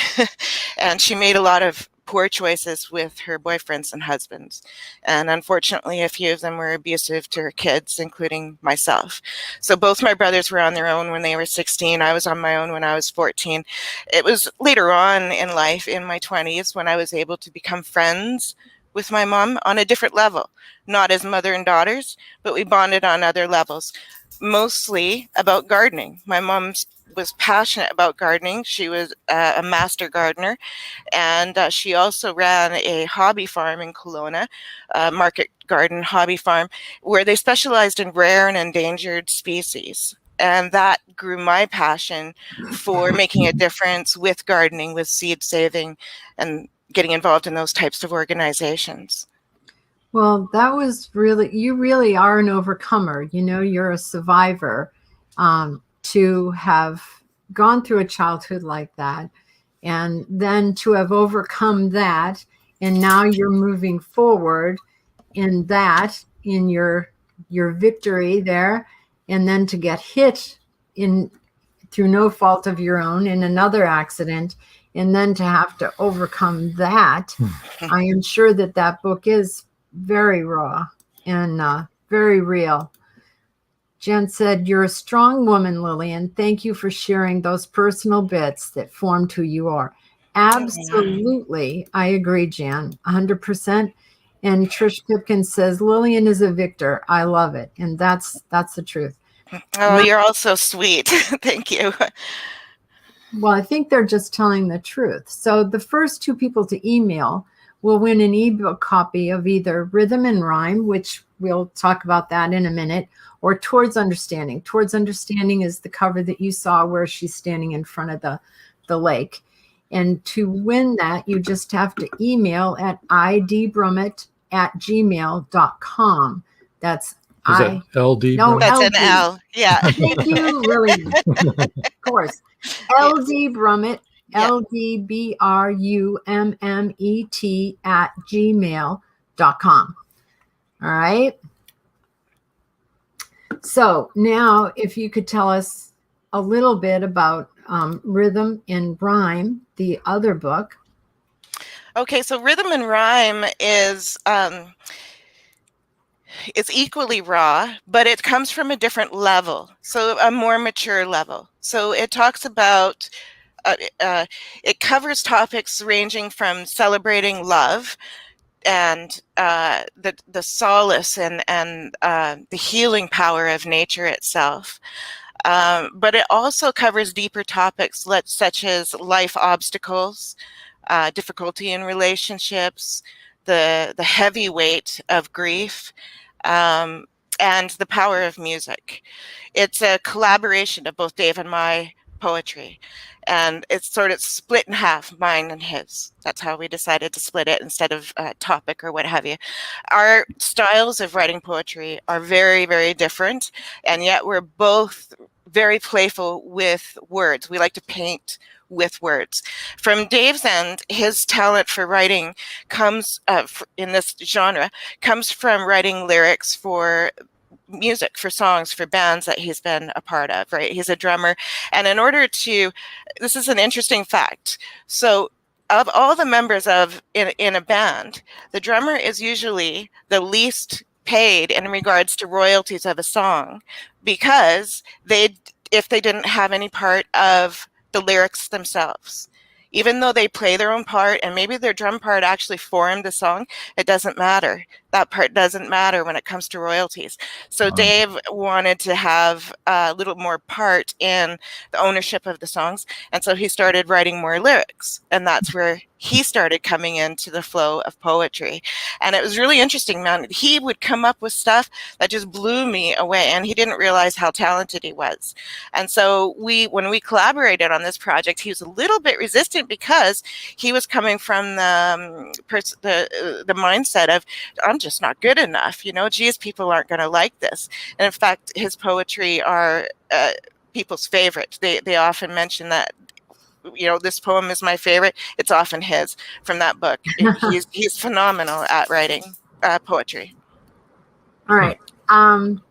and she made a lot of poor choices with her boyfriends and husbands. And unfortunately, a few of them were abusive to her kids, including myself. So both my brothers were on their own when they were 16. I was on my own when I was 14. It was later on in life, in my 20s, when I was able to become friends with my mom on a different level, not as mother and daughters, but we bonded on other levels, mostly about gardening. My mom was passionate about gardening. She was a master gardener, and she also ran a hobby farm in Kelowna, market garden hobby farm, where they specialized in rare and endangered species. And that grew my passion for making a difference with gardening, with seed saving, and getting involved in those types of organizations. Well, that was really, you really are an overcomer. You're a survivor. To have gone through a childhood like that, and then to have overcome that, and now you're moving forward in that, in your victory there, and then to get hit through no fault of your own in another accident, and then to have to overcome that. I am sure that book is very raw and very real. Jen said, "You're a strong woman, Lillian. Thank you for sharing those personal bits that formed who you are." Absolutely. I agree, Jen, 100%. And Trish Pipkin says, "Lillian is a victor. I love it." And that's the truth. Oh, you're all so sweet. Thank you. Well, I think they're just telling the truth. So the first 2 people to email will win an ebook copy of either Rhythm and Rhyme, which we'll talk about that in a minute, or Towards Understanding. Towards Understanding is the cover that you saw where she's standing in front of the lake. And to win that, you just have to email at idbrummet@gmail.com. That's Is that LD? No, That's an LD. L. Yeah. Thank you, Lillian. Of course. LD Brummet, Yeah. LDBRUMMET@gmail.com. All right. So now if you could tell us a little bit about Rhythm and Rhyme, the other book. Okay, so Rhythm and Rhyme is it's equally raw, but it comes from a different level, so a more mature level. So it talks about it covers topics ranging from celebrating love and the solace and the healing power of nature itself. But it also covers deeper topics such as life obstacles, difficulty in relationships, the heavy weight of grief, and the power of music. It's a collaboration of both Dave and my poetry, and it's sort of split in half, mine and his. That's how we decided to split it instead of topic or what have you. Our styles of writing poetry are very, very different, and yet we're both very playful with words. We like to paint with words. From Dave's end, his talent for writing comes in this genre comes from writing lyrics for music, for songs, for bands that he's been a part of, right? He's a drummer. And in order to, this is an interesting fact. So of all the members in a band, the drummer is usually the least paid in regards to royalties of a song, because if they didn't have any part of the lyrics themselves. Even though they play their own part and maybe their drum part actually formed the song, it doesn't matter. That part doesn't matter when it comes to royalties. So Dave wanted to have a little more part in the ownership of the songs. And so he started writing more lyrics. And that's where he started coming into the flow of poetry. And it was really interesting, man. He would come up with stuff that just blew me away. And he didn't realize how talented he was. And so when we collaborated on this project, he was a little bit resistant because he was coming from the mindset of, I'm just not good enough, geez, people aren't going to like this. And in fact, his poetry are people's favorite. They often mention that, this poem is my favorite. It's often his from that book. He's phenomenal at writing poetry. All right.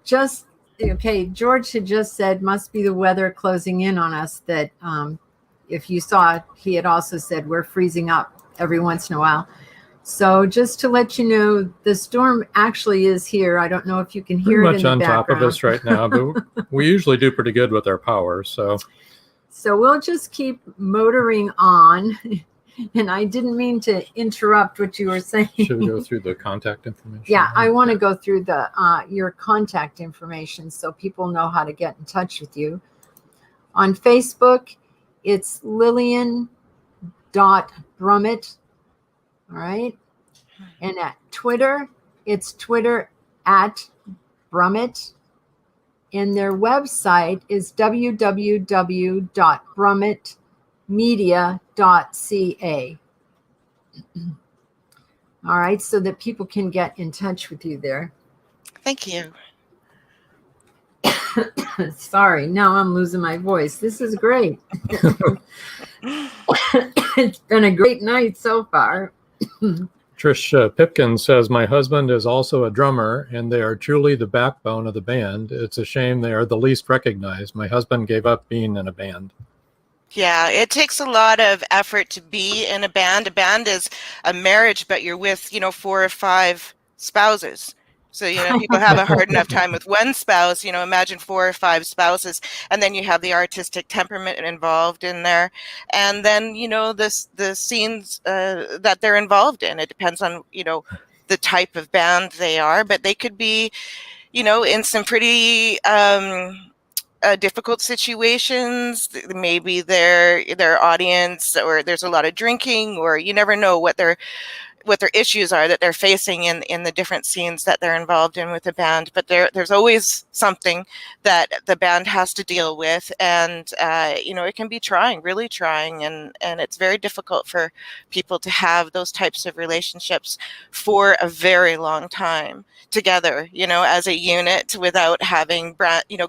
George had just said, must be the weather closing in on us, that if you saw, he had also said we're freezing up every once in a while. So just to let you know, the storm actually is here. I don't know if you can hear it in the background. Pretty much on top of us right now, but we usually do pretty good with our power. So we'll just keep motoring on. And I didn't mean to interrupt what you were saying. Should we go through the contact information? Yeah, I want to go through your contact information so people know how to get in touch with you. On Facebook, it's Lillian.Brummet. All right. And at Twitter, it's Twitter @Brummet. And their website is www.brummetmedia.ca. All right, so that people can get in touch with you there. Thank you. Sorry, now I'm losing my voice. This is great. It's been a great night so far. Trish Pipkin says, my husband is also a drummer, and they are truly the backbone of the band. It's a shame they are the least recognized. My husband gave up being in a band. Yeah, it takes a lot of effort to be in a band. A band is a marriage, but you're with, 4 or 5 spouses. So, people have a hard enough time with one spouse, imagine 4 or 5 spouses, and then you have the artistic temperament involved in there. And then, the scenes that they're involved in. It depends on, the type of band they are, but they could be, in some pretty difficult situations. Maybe their audience, or there's a lot of drinking, or you never know what they're issues are that they're facing in the different scenes that they're involved in with the band. But there's always something that the band has to deal with, and it can be trying, really trying, and it's very difficult for people to have those types of relationships for a very long time together, as a unit, without having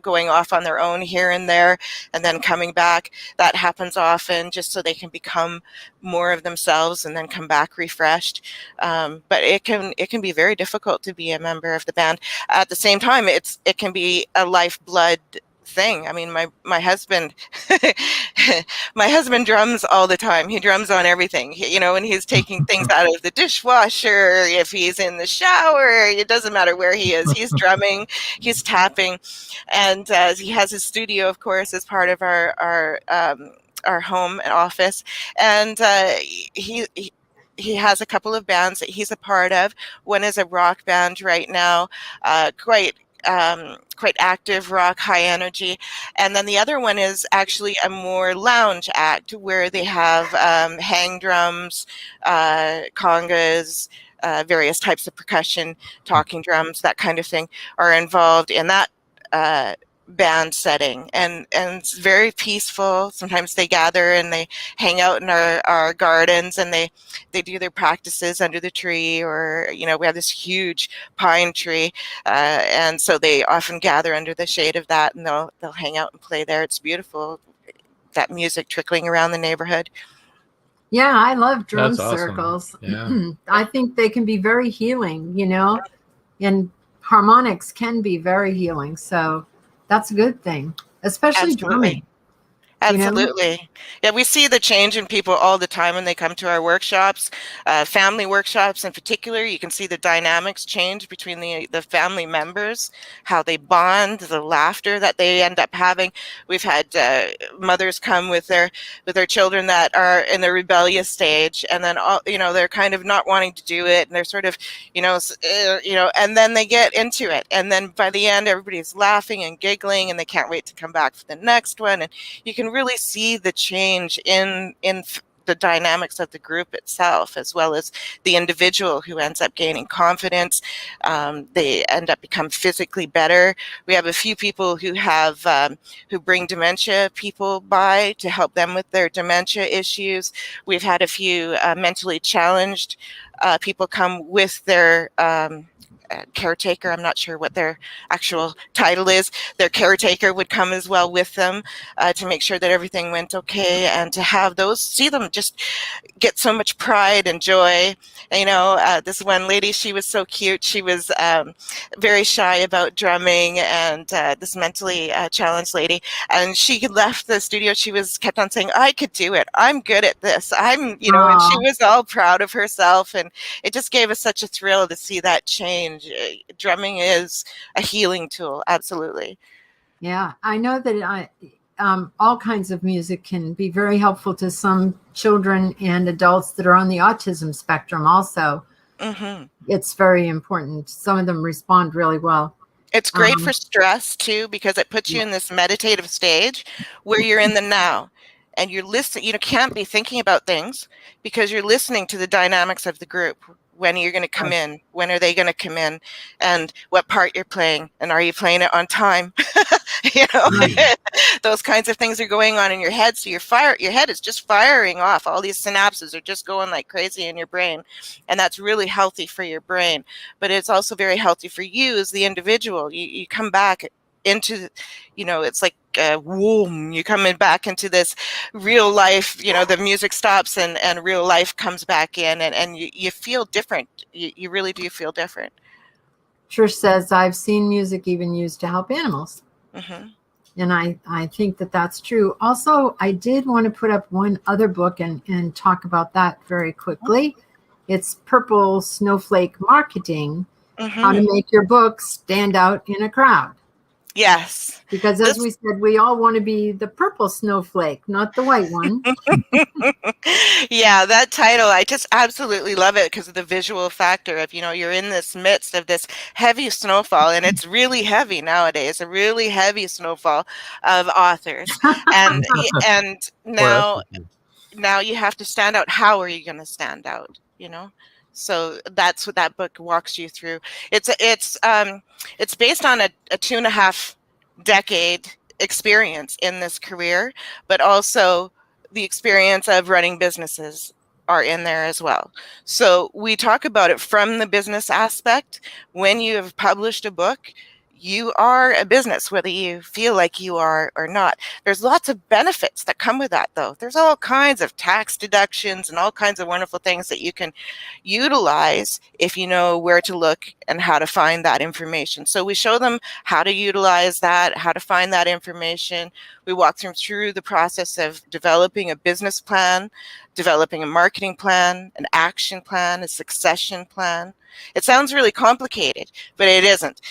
going off on their own here and there and then coming back. That happens often just so they can become more of themselves and then come back refreshed. But it can be very difficult to be a member of the band. At the same time, it can be a lifeblood thing. I mean, my husband my husband drums all the time. He drums on everything, and he's taking things out of the dishwasher. If he's in the shower, it doesn't matter where he is. He's drumming, he's tapping, and he has his studio, of course, as part of our home and office. And he has a couple of bands that he's a part of. One is a rock band right now, quite active rock, high energy. And then the other one is actually a more lounge act where they have hang drums, congas, various types of percussion, talking drums, that kind of thing are involved in that band setting, and it's very peaceful. Sometimes they gather and they hang out in our gardens, and they do their practices under the tree, or we have this huge pine tree, and so they often gather under the shade of that, and they'll hang out and play there. It's beautiful, that music trickling around the neighborhood. Yeah, I love drum That's awesome. circles. Yeah. I think they can be very healing, and harmonics can be very healing. So that's a good thing, especially drumming. Absolutely. Yeah, we see the change in people all the time when they come to our workshops, family workshops in particular. You can see the dynamics change between the family members, how they bond, the laughter that they end up having. We've had mothers come with their children that are in the rebellious stage, and then they're kind of not wanting to do it, and they're sort of and then they get into it, and then by the end everybody's laughing and giggling, and they can't wait to come back for the next one. And you can really see the change in the dynamics of the group itself, as well as the individual who ends up gaining confidence. They end up become physically better. We have a few people who have who bring dementia people by to help them with their dementia issues. We've had a few mentally challenged people come with their caretaker. I'm not sure what their actual title is. Their caretaker would come as well with them to make sure that everything went okay, and to have see them just get so much pride and joy. This one lady, she was so cute. She was very shy about drumming, and this mentally challenged lady, and she left the studio. She kept on saying, "I could do it. I'm good at this. And she was all proud of herself, and it just gave us such a thrill to see that change. Drumming is a healing tool, absolutely. Yeah, I know that all kinds of music can be very helpful to some children and adults that are on the autism spectrum also. Mm-hmm. It's very important. Some of them respond really well. It's great for stress too, because it puts you in this meditative stage where you're in the now. And you're listening. You can't be thinking about things because you're listening to the dynamics of the group. When are you going to come in? When are they going to come in? And what part you're playing? And are you playing it on time? Those kinds of things are going on in your head. So your head is just firing off. All these synapses are just going like crazy in your brain. And that's really healthy for your brain. But it's also very healthy for you as the individual. You come back into, it's like womb. You're coming back into this real life, the music stops and real life comes back in, and you feel different. You really do feel different. Trish says, I've seen music even used to help animals. Mm-hmm. And I think that that's true. Also, I did want to put up one other book and talk about that very quickly. It's Purple Snowflake Marketing, How to Make Your Book Stand Out in a Crowd. Yes. Because as we said, we all want to be the purple snowflake, not the white one. Yeah, that title, I just absolutely love it because of the visual factor of, you're in this midst of this heavy snowfall, and it's really heavy nowadays, a really heavy snowfall of authors. And now you have to stand out. How are you going to stand out? So that's what that book walks you through. It's based on a 2.5 decade experience in this career, but also the experience of running businesses are in there as well. So we talk about it from the business aspect. When you have published a book, you are a business, whether you feel like you are or not. There's lots of benefits that come with that, though. There's all kinds of tax deductions and all kinds of wonderful things that you can utilize if you know where to look and how to find that information. So we show them how to utilize that, how to find that information. We walk them through the process of developing a business plan, developing a marketing plan, an action plan, a succession plan. It sounds really complicated, but it isn't.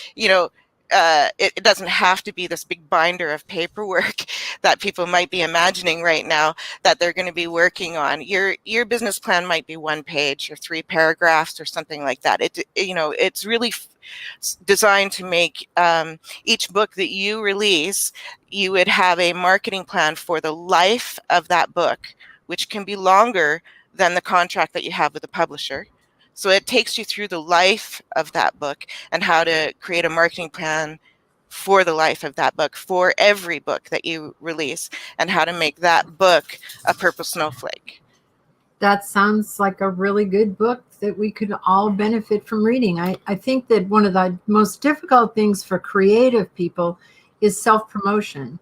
It doesn't have to be this big binder of paperwork that people might be imagining right now that they're going to be working on. Your business plan might be 1 page or 3 paragraphs or something like that. It's really designed to make each book that you release, you would have a marketing plan for the life of that book, which can be longer than the contract that you have with the publisher. So it takes you through the life of that book and how to create a marketing plan for the life of that book, for every book that you release, and how to make that book a purple snowflake. That sounds like a really good book that we could all benefit from reading. I think that one of the most difficult things for creative people is self-promotion.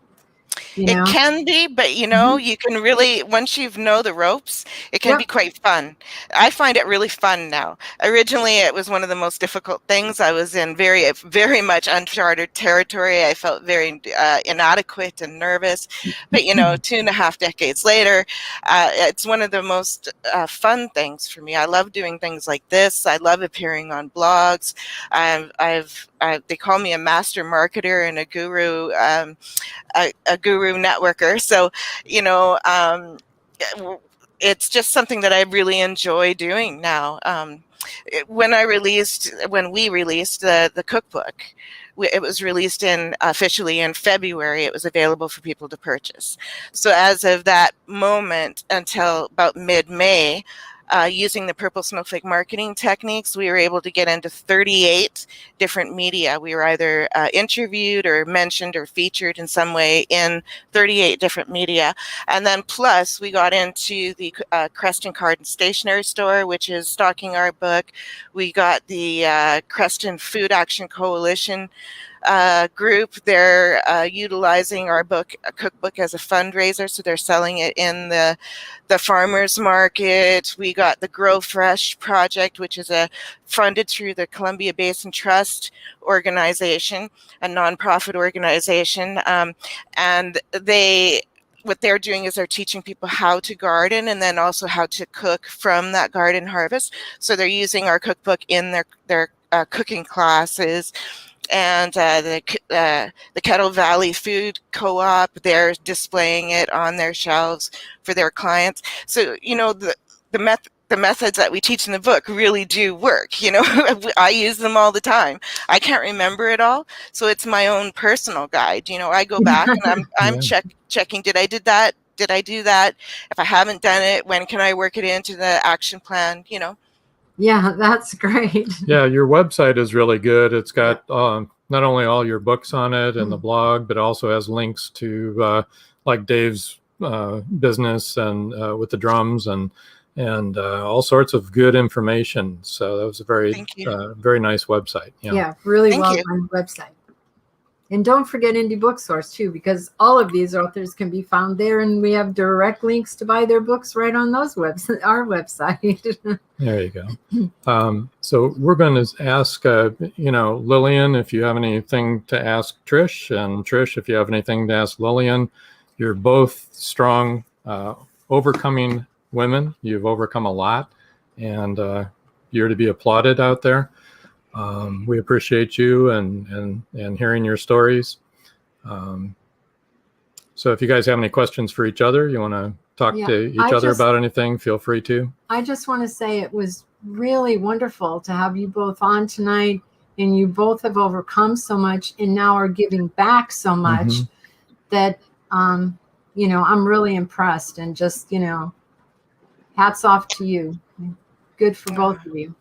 It can be, but you can really, once you know the ropes, it can be quite fun. I find it really fun now. Originally, it was one of the most difficult things. I was in very, very much uncharted territory. I felt very inadequate and nervous. But 2.5 decades later, it's one of the most fun things for me. I love doing things like this. I love appearing on blogs. They call me a master marketer and a guru. A guru networker. So, it's just something that I really enjoy doing now. When we released the cookbook, it was released officially in February. It was available for people to purchase. So as of that moment until about mid-May, using the Purple Snowflake marketing techniques, we were able to get into 38 different media. We were either interviewed or mentioned or featured in some way in 38 different media. And then plus we got into the Creston Card and Stationery Store, which is stocking our book. We got the Creston Food Action Coalition group. They're utilizing our cookbook as a fundraiser, so they're selling it in the farmers market. We got the Grow Fresh project, which is funded through the Columbia Basin Trust organization, a nonprofit organization, and what they're doing is they're teaching people how to garden and then also how to cook from that garden harvest. So they're using our cookbook in their cooking classes. And the Kettle Valley Food Co-op, they're displaying it on their shelves for their clients. So, the methods that we teach in the book really do work. I use them all the time. I can't remember it all, so it's my own personal guide. I go back and I'm checking, did I do that? Did I do that? If I haven't done it, when can I work it into the action plan? Yeah, that's great. Yeah, your website is really good. It's got not only all your books on it and the blog, but also has links to like Dave's business and with the drums and all sorts of good information. So that was a very nice website. Yeah, really well done website. And don't forget Indie Book Source too, because all of these authors can be found there, and we have direct links to buy their books right on our website. There you go. So we're going to ask, Lillian, if you have anything to ask Trish, and Trish, if you have anything to ask Lillian. You're both strong, overcoming women. You've overcome a lot, and you're to be applauded out there. We appreciate you and hearing your stories. So if you guys have any questions for each other, you want to talk to each other about anything, feel free to. I just want to say it was really wonderful to have you both on tonight, and you both have overcome so much and now are giving back so much that, I'm really impressed, and just, hats off to you. good for both of you.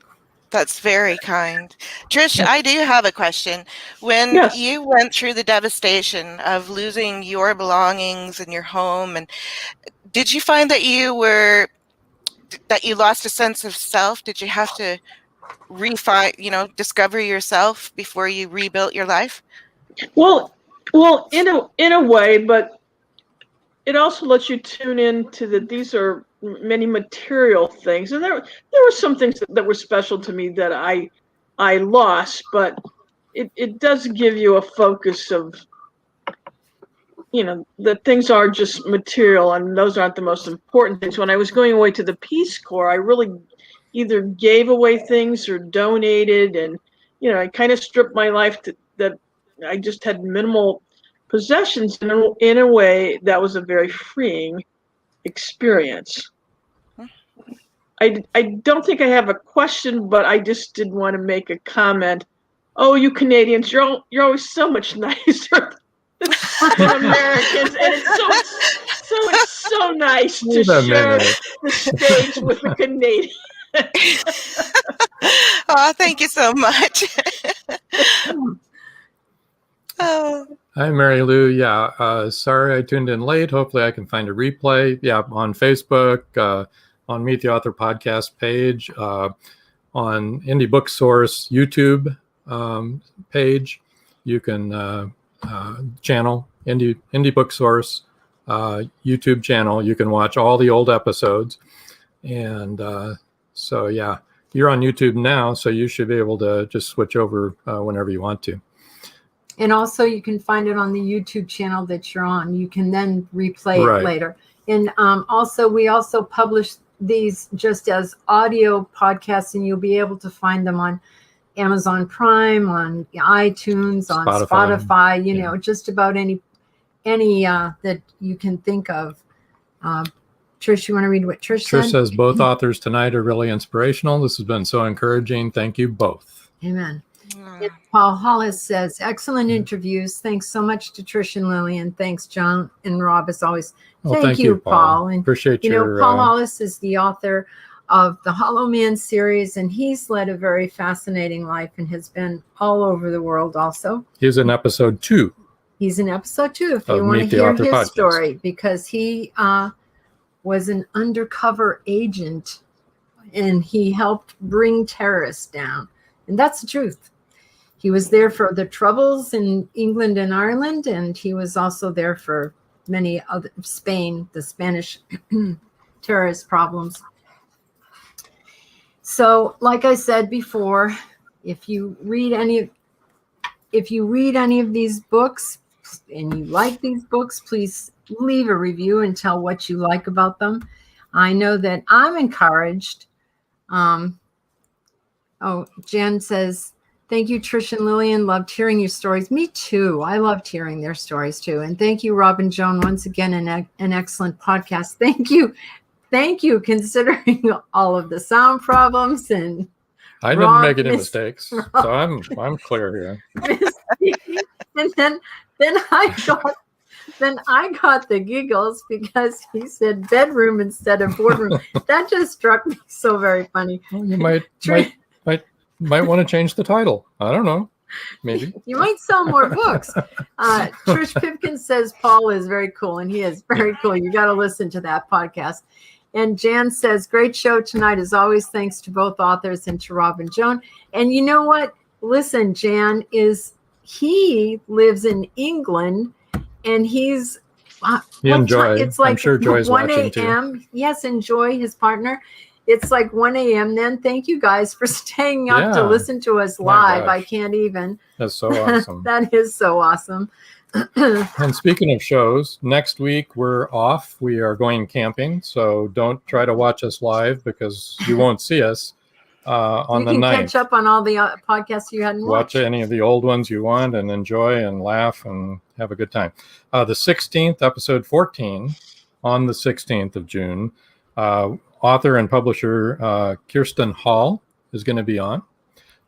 That's very kind. Trish, I do have a question. When Yes. you went through the devastation of losing your belongings and your home, and did you find that you lost a sense of self? Did you have to discover yourself before you rebuilt your life? Well, in a way, but it also lets you tune into that these are many material things, and there were some things that were special to me that I lost, but it does give you a focus of, that things are just material, and those aren't the most important things. When I was going away to the Peace Corps, I really either gave away things or donated, and I kind of stripped my life that I just had minimal possessions. In a way, that was a very freeing experience. I don't think I have a question, but I just did want to make a comment. Oh, you Canadians, you're always so much nicer than Americans, and it's so nice to share the stage with a Canadian. Oh, thank you so much. Oh. Hi, Mary Lou. Yeah, sorry I tuned in late. Hopefully I can find a replay. Yeah, on Facebook, on Meet the Author podcast page, on Indie Book Source YouTube page. You can channel, Indie Book Source YouTube channel. You can watch all the old episodes. And so, yeah, you're on YouTube now, so you should be able to just switch over whenever you want to. And also you can find it on the YouTube channel that you're on. You can then replay it later. And also, we also publish these just as audio podcasts, and you'll be able to find them on Amazon Prime, on iTunes, on Spotify, just about any that you can think of. Trish, you want to read what Trish said? Trish says, both authors tonight are really inspirational. This has been so encouraging. Thank you both. Amen. And Paul Hollis says, excellent interviews. Thanks so much to Trish and Lillian. Thanks, John and Rob, as always. Thank you, Paul. And appreciate your... Paul Hollis is the author of the Hollow Man series, and he's led a very fascinating life and has been all over the world also. He's in episode 2. He's in episode 2 if you want to hear his podcast story, because he was an undercover agent and he helped bring terrorists down. And that's the truth. He was there for the troubles in England and Ireland, and he was also there for many other the Spanish terrorist problems. So, like I said before, if you read any of these books and you like these books, please leave a review and tell what you like about them. I know that I'm encouraged. Jen says, thank you, Trish and Lillian. Loved hearing your stories. Me too. I loved hearing their stories too. And thank you, Rob and Joan, once again, an excellent podcast. Thank you. Thank you, considering all of the sound problems. And I didn't make any mistakes, so I'm clear here. And then I got the giggles because he said bedroom instead of boardroom. That just struck me so very funny. Well, you might want to change the title. I don't know. Maybe. You might sell more books. Trish Pipkin says Paul is very cool, and he is very cool. You got to listen to that podcast. And Jan says, great show tonight, as always. Thanks to both authors and to Rob and Joan. And you know what? Listen, Jan he lives in England, and he's it's like, I'm sure Joy's 1 a.m. Yes, and Joy, his partner. It's like 1 a.m. Then thank you guys for staying up to listen to us live. I can't even. That's so awesome. That is so awesome. And speaking of shows, next week we're off. We are going camping, so don't try to watch us live because you won't see us on the 9th. You can catch up on all the podcasts you hadn't watched. Watch any of the old ones you want and enjoy and laugh and have a good time. The 16th, episode 14, on the 16th of June, author and publisher Kirsten Hall is going to be on.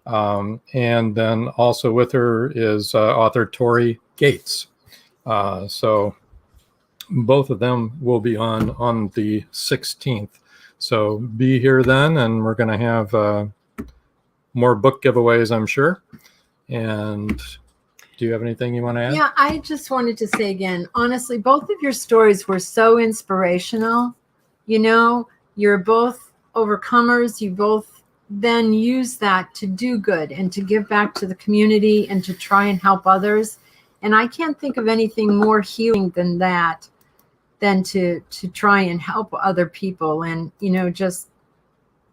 And then also with her is author Tori Gates. So both of them will be on the 16th. So be here then, and we're going to have more book giveaways, I'm sure. And do you have anything you want to add? Yeah, I just wanted to say again, honestly, both of your stories were so inspirational. You know, you're both overcomers. You both then use that to do good and to give back to the community and to try and help others. And I can't think of anything more healing than that, than to try and help other people. And, you know, just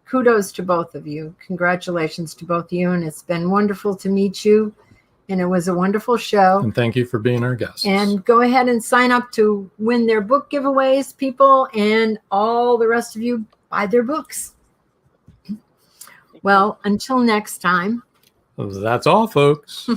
kudos to both of you. Congratulations to both of you. And it's been wonderful to meet you. And it was a wonderful show. And thank you for being our guest. And go ahead and sign up to win their book giveaways, people, and all the rest of you buy their books. Well, until next time. That's all, folks.